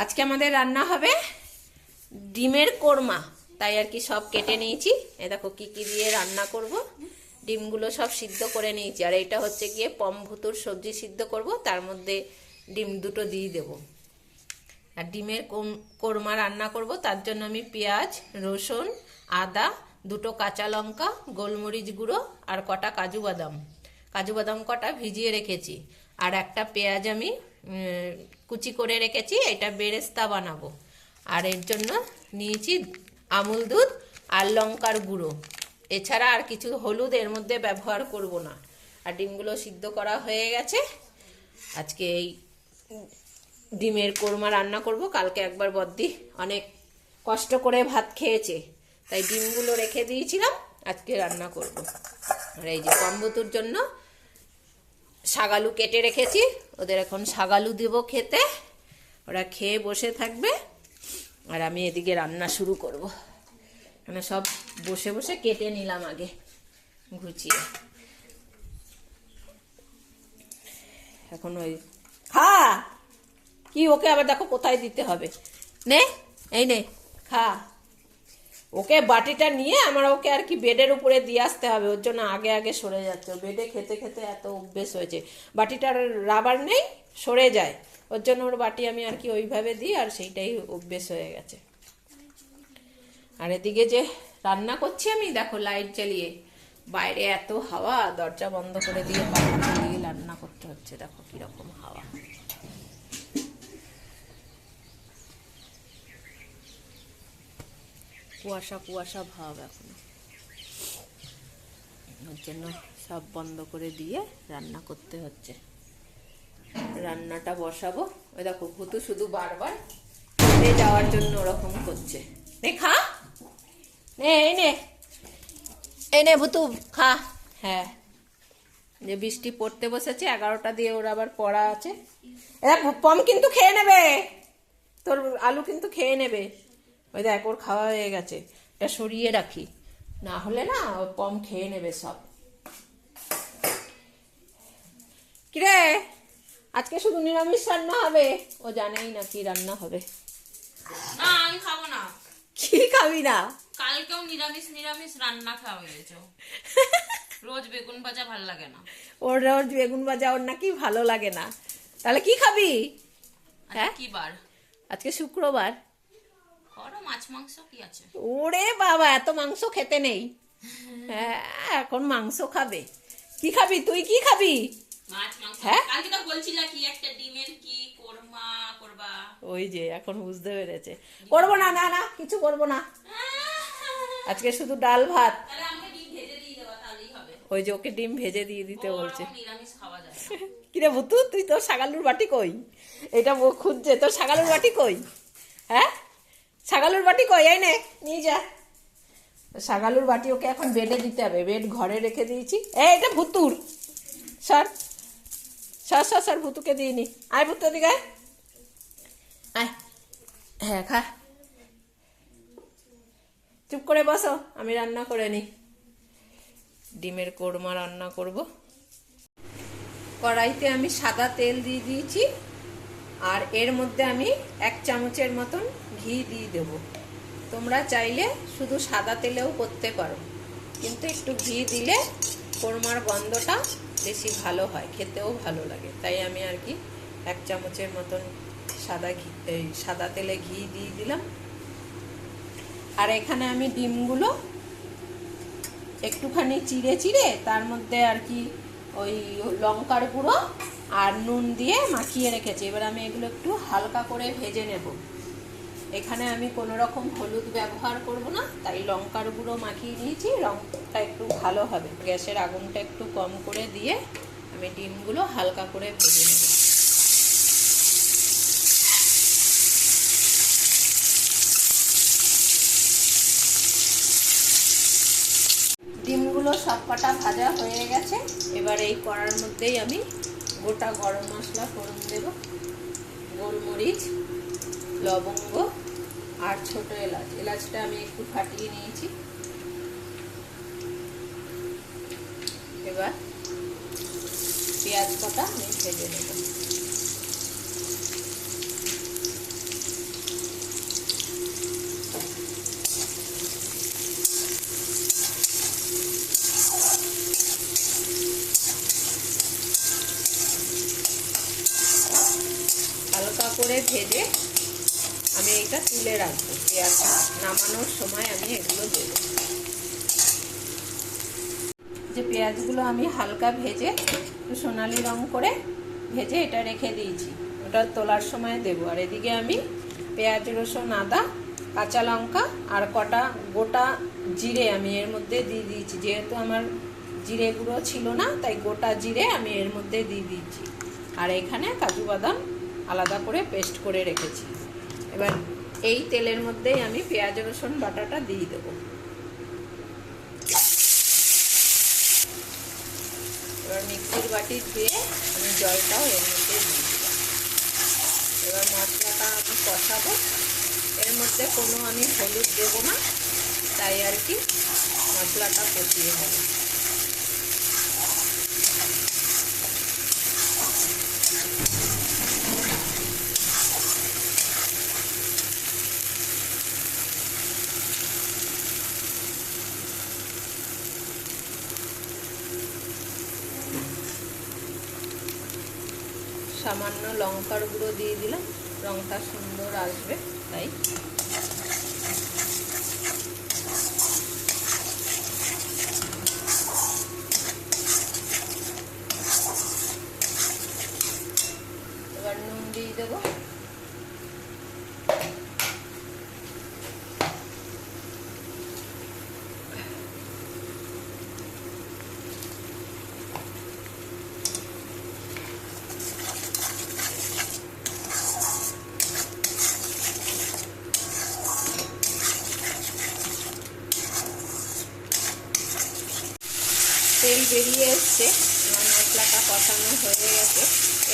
আজকে আমাদের রান্না হবে ডিমের কোরমা, তাই আর কি সব কেটে নিয়েছি। এ দেখো কি কি দিয়ে রান্না করব। ডিমগুলো সব সিদ্ধ করে নিয়েছি, আর এটা হচ্ছে গিয়ে পমভুতুর সবজি সিদ্ধ করব, তার মধ্যে ডিম দুটো দিয়ে দেব। আর ডিমের কোরমা রান্না করব, তার জন্য আমি পেঁয়াজ, রসুন, আদা, দুটো কাঁচা লঙ্কা, গোলমরিচ গুঁড়ো আর কটা কাজু বাদাম কটা ভিজিয়ে রেখেছি। আর একটা পেঁয়াজ আমি কুচি করে রেখেছি, এটা বেরেস্তা বানাবো। আর এর জন্য নিয়েছি আমুল দুধ আর লঙ্কার গুঁড়ো, এছাড়া আর কিছু হলুদ এর মধ্যে ব্যবহার করব না। আর ডিমগুলো সিদ্ধ করা হয়ে গেছে। আজকে এই ডিমের কোরমা রান্না করব। কালকে একবার বদ্দি অনেক কষ্ট করে ভাত খেয়েছে, তাই ডিমগুলো রেখে দিয়েছিলাম, আজকে রান্না করব। আর এই যে পমভুতুর জন্য শাকালু কেটে রেখেছি, ওদের এখন শাকালু দেব খেতে, ওরা খেয়ে বসে থাকবে। আর আমি এদিকে রান্না শুরু করব। মানে সব বসে বসে কেটে নিলাম আগে গুছিয়ে। এখন ওই খা কি, ওকে আবার দেখো কোথায় দিতে হবে। নে এই নে খা। ওকে বাটিটা নিয়ে আমার ওকে আর কি বেডের উপরে দিয়ে আসতে হবে, ওর জন্য আগে আগে সরে যাচ্ছে। বেডে খেতে খেতে এত অভ্যেস হয়েছে, বাটিটার রাবার নেই, সরে যায়, ওর জন্য ওর বাটি আমি আর কি ওইভাবে দিই, আর সেইটাই অভ্যেস হয়ে গেছে। আর এদিকে যে রান্না করছি আমি, দেখো লাইট জ্বালিয়ে, বাইরে এত হাওয়া, দরজা বন্ধ করে দিয়ে বাইরে চালিয়ে রান্না করতে হচ্ছে। দেখো কিরকম হাওয়া। কুয়াশা কুয়াশা ভাব এখন, ওর জন্য সব বন্ধ করে দিয়ে রান্না করতে হচ্ছে। রান্নাটা বসাবো। ওই দেখো ভুতু শুধু বারবার যাওয়ার জন্য ওরকম করছে। নে খা, নে এই নে ভুতু খা। হ্যাঁ, যে বৃষ্টি পড়তে বসেছে, 11টা দিয়ে ওর আবার পড়া আছে। পম কিন্তু খেয়ে নেবে, তোর আলু কিন্তু খেয়ে নেবে। ওই দেখ ওর খাওয়া হয়ে গেছে, এটা সরিয়ে রাখি, না হলে না ওর পম খেয়ে নেবে সব। কিরে আজকে শুধু নিরামিষ রান্না হবে? ও জানেই না কি রান্না হবে। না আমি খাবো না। কি খাবি না? কালকেও নিরামিষ রান্না খাওয়া হয়েছে। রোজ বেগুন ভাজা ভালো লাগে না। ওর রোজ বেগুন ভাজা ওর নাকি ভালো লাগে না। তাহলে কি খাবি? হ্যাঁ কি বার? আজকে শুক্রবার। করো মাছ মাংস কি আছে। ওরে বাবা, এত মাংস খেতে নেই। হ্যাঁ এখন মাংস খাবে। কি খাবি তুই, কি খাবি? মাছ মাংস। হ্যাঁ কালকে তো বলছিলা কি একটা ডিমের কি কোরমা করবা। ওই যে এখন বুঝতে পেরেছে। করবো না, না না কিছু করবো না, আজকে শুধু ডাল ভাত। তাহলে আমাকে ডিম ভেজে দিয়ে দেবা, তাহলেই হবে। ওই যে ওকে ডিম ভেজে দিয়ে দিতে বলছে। নিরামিষ খাওয়া যায় না। কিরে ভুতু, তুই তোর শাকালুর বাটি কই? এটা খুঁজছে, তোর শাকালুর বাটি কই? হ্যাঁ শাকালুর বাটি কই? এই নে নিয়ে যা। শাকালুর বাটি ওকে এখন বেডে দিতে হবে, বেড ঘরে রেখে দিয়েছি। এটা ভুতুর, সর সর সর সর, ভুতুকে দিয়ে নি। আয় ভুতু দিকে আয়। হ্যাঁ খা, চুপ করে বসো, আমি রান্না করে নি। ডিমের কোরমা রান্না করব। কড়াইতে আমি সাদা তেল দিয়ে দিয়েছি, আর এর মধ্যে আমি 1 চামচের মতন ঘি দিয়ে দেব। তোমরা চাইলে শুধু সাদা তেলেও করতে পারো, কিন্তু একটু ঘি দিলে কোরমার গন্ধটা বেশি ভালো হয়, খেতেও ভালো লাগে, তাই আমি আর কি 1 চামচের মতন সাদা তেলে ঘি দিয়ে দিলাম। আর এখানে আমি ডিমগুলো একটুখানি চিড়ে চিড়ে তার মধ্যে আর কি ওই লঙ্কার গুঁড়ো আর নুন দিয়ে মাখিয়ে রেখেছি। এবার আমি এগুলো একটু হালকা করে ভেজে নেব। এখানে আমি কোনো রকম হলুদ ব্যবহার করব না, তাই লঙ্কার গুঁড়ো মাখিয়ে নিয়েছি, রঙটা একটু ভালো হবে। গ্যাসের আগুনটা একটু কম করে দিয়ে আমি ডিমগুলো হালকা করে ভেজে নেব। ডিমগুলো সব কটা ভাজা হয়ে গেছে। এবার এই কড়ার মধ্যেই আমি গোটা গরম মশলা ফোড়ন দেব, গোলমরিচ, লবঙ্গ আর ছোট এলাচ। এলাচটা আমি একটু ফাটিয়ে নিয়েছি। এবার পেঁয়াজ কটা আমি ভেজে নেব। করে ভেজে আমি এটা তুলে রাখবো। পেঁয়াজ নামানোর সময় আমি এগুলো দেবো। যে পেঁয়াজগুলো আমি হালকা ভেজে একটু সোনালি রং করে ভেজে এটা রেখে দিয়েছি, ওটা তোলার সময় দেবো। আর এদিকে আমি পেঁয়াজ, রসুন, আদা, কাঁচা লঙ্কা আর কটা গোটা জিরে আমি এর মধ্যে দিয়ে দিয়েছি। যেহেতু আমার জিরে গুঁড়ো ছিল না, তাই গোটা জিরে আমি এর মধ্যে দিয়ে দিয়েছি। আর এখানে কাজু বাদাম আলাদা করে পেস্ট করে রেখেছি। এবার এই তেলের মধ্যেই আমি পেঁয়াজ রসুন বাটাটা দিয়ে দেবো। এবার মিক্সির বাটি দিয়ে আমি জলটাও এর মধ্যে দিয়ে দিলাম। এবার মশলাটা আমি কষাবো। এর মধ্যে কোনো আমি হলুদ দেবো না, তাই আর কি মশলাটা কষিয়ে হবে। সামান্য লঙ্কার গুঁড়ো দিয়ে দিলাম, রংটা সুন্দর আসবে তাই। এবার নুন দিয়ে দেবো। তেল বেরিয়ে এসছে, আমার মশলাটা কষানো হয়ে গেছে।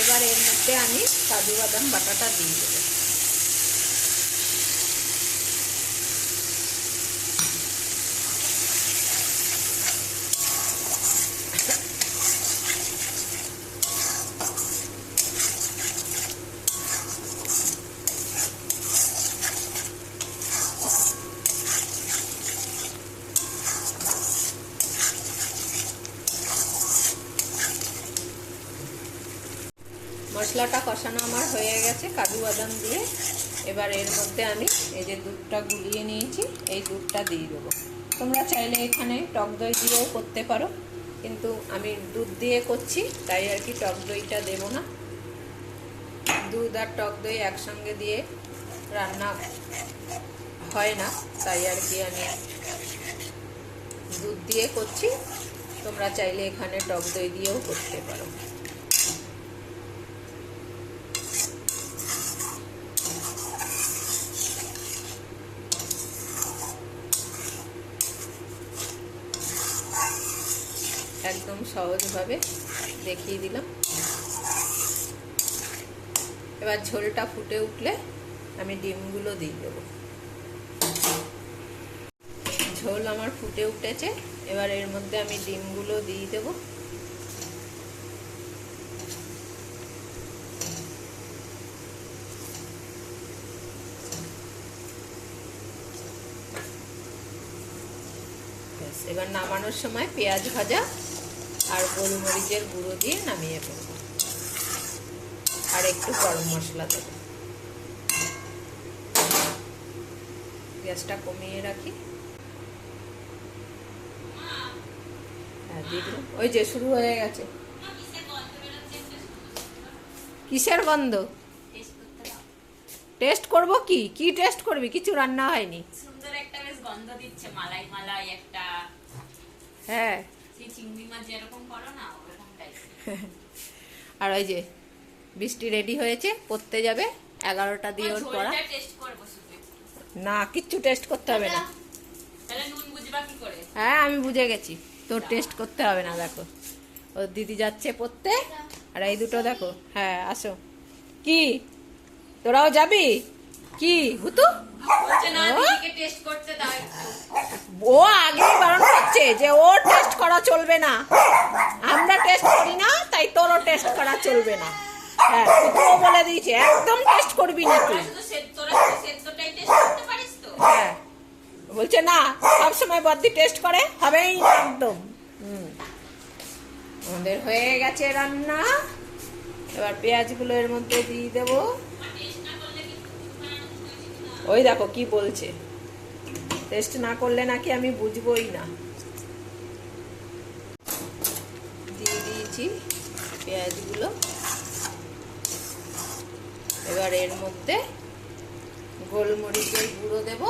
এবার এর মধ্যে আমি কাজু বাদাম বাটাটা দিয়ে দেবো। মশলাটা কষানো আমার হয়ে গেছে কাজু বাদাম দিয়ে। এবার এর মধ্যে আমি এই যে দুধটা গুলিয়ে নিয়েছি, এই দুধটা দিয়ে দেবো। তোমরা চাইলে এখানে টক দই দিয়েও করতে পারো, কিন্তু আমি দুধ দিয়ে করছি তাই আর কি টক দইটা দেবো না। দুধ আর টক দই একসঙ্গে দিয়ে রান্না হয় না, তাই আর কি আমি দুধ দিয়ে করছি। তোমরা চাইলে এখানে টক দই দিয়েও করতে পারো। একদম সহজভাবে দেখিয়ে দিলাম। এবার ঝোলটা ফুটে উঠলে আমি ডিমগুলো দিয়ে দেবো। ঝোল আমার ফুটে উঠেছে, এবার এর মধ্যে আমি ডিমগুলো দিয়ে দেবো। এবার নামানোর সময় পেঁয়াজ ভাজা আর গোলমরিচের গুঁড়ো দিয়ে নামিয়ে ফেলব, আর একটু গরম মশলা দেবো। গ্যাসটা কমিয়ে রাখি। হ্যাঁ দিয়ে দিলাম। ওই যে শুরু হয়ে গেছে। কিসের গন্ধ? টেস্ট করব? কি কি টেস্ট করবি? কিছু রান্না হয়নি। সুন্দর একটা বেশ গন্ধ দিচ্ছে, মালাই মালাই একটা। হ্যাঁ, সেই চিংড়ি মাছ যেরকম করো না ওরকম টাইপ। আর ওই যে বৃষ্টি রেডি হয়েছে, পড়তে যাবে 11টা দিয়ে ওর পড়া। টেস্ট করব শুধু। না, কিচ্ছু টেস্ট করতে হবে না। তাহলে নুন বুঝবা কি করে? হ্যাঁ আমি বুঝে গেছি, তোর টেস্ট করতে হবে না। দেখো ওর দিদি যাচ্ছে পড়তে, আর এই দুটো দেখো। হ্যাঁ আসো। কি তোরাও যাবি? কি হুতু? বলছে না দিদিকে টেস্ট করতে দাও একটু। ও আগেই বারণ করছে যে ও টেস্ট করা চলবে না, আমরা টেস্ট করি না, তাই তোরও টেস্ট করা চলবে না। হ্যাঁ হুতুও বলে দিয়েছে একদম টেস্ট করবি না তুই। তোরা শুধু সেদ্ধটাই টেস্ট করতে পারিস তো? হ্যাঁ বলছে না, সবসময় বদ্দি টেস্ট করে, হবেই না একদম। আমাদের হয়ে গেছে রান্না। এবার পেঁয়াজগুলো এর মধ্যে দিয়ে দেবো। টেস্ট ওই দেখো কি বলছে, টেস্ট না করলে নাকি আমি বুঝবোই না। দিয়ে দিয়েছি পেঁয়াজগুলো। এবার এর মধ্যে গোলমরিচের গুঁড়ো দেব,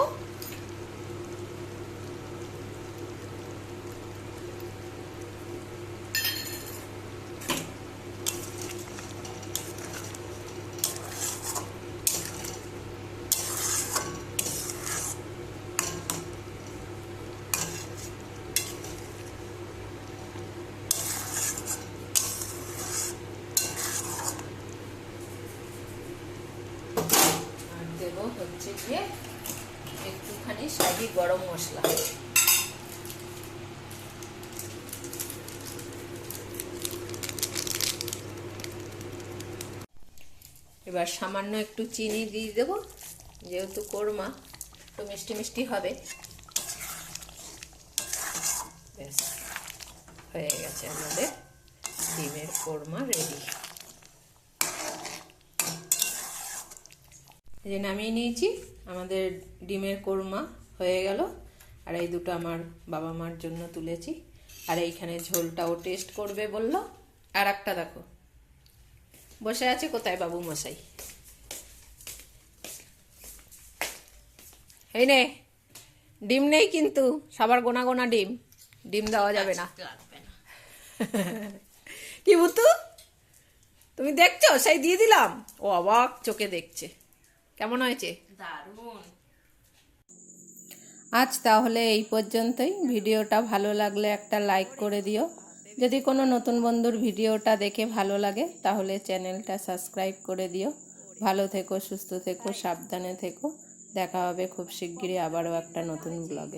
আর দেব হচ্ছে গিয়ে একটুখানি শাহি গরম মশলা। এবার সামান্য একটু চিনি দিয়ে দেব, যেহেতু কোরমা একটু মিষ্টি মিষ্টি হবে। ব্যাস, হয়ে গেছে আমাদের ডিমের কোরমা রেডি। এই যে নামিয়ে নিয়েছি, আমাদের ডিমের কোরমা হয়ে গেল। আর এই দুটো আমার বাবা মার জন্য তুলেছি। আর এইখানে ঝোলটাও টেস্ট করবে বললো। আর একটা দেখো বসে আছে, কোথায় বাবু মশাই? এই নে, ডিম নেই কিন্তু, সবার গোনা গোনা ডিম, ডিম দেওয়া যাবে না। লাগবে না। কি বুতু, তুমি দেখছো? সেই দিয়ে দিলাম। ও অবাক চোখে দেখছে। কেমন হয়েছে? দারুণ। আজ তাহলে এই পর্যন্তই। ভিডিওটা ভালো লাগলে একটা লাইক করে দিও। যদি কোনো নতুন বন্ধুর ভিডিওটা দেখে ভালো লাগে তাহলে চ্যানেলটা সাবস্ক্রাইব করে দিও। ভালো থেকো, সুস্থ থেকো, সাবধানে থেকো। দেখা হবে খুব শিগগিরই আবারও একটা নতুন ব্লগে।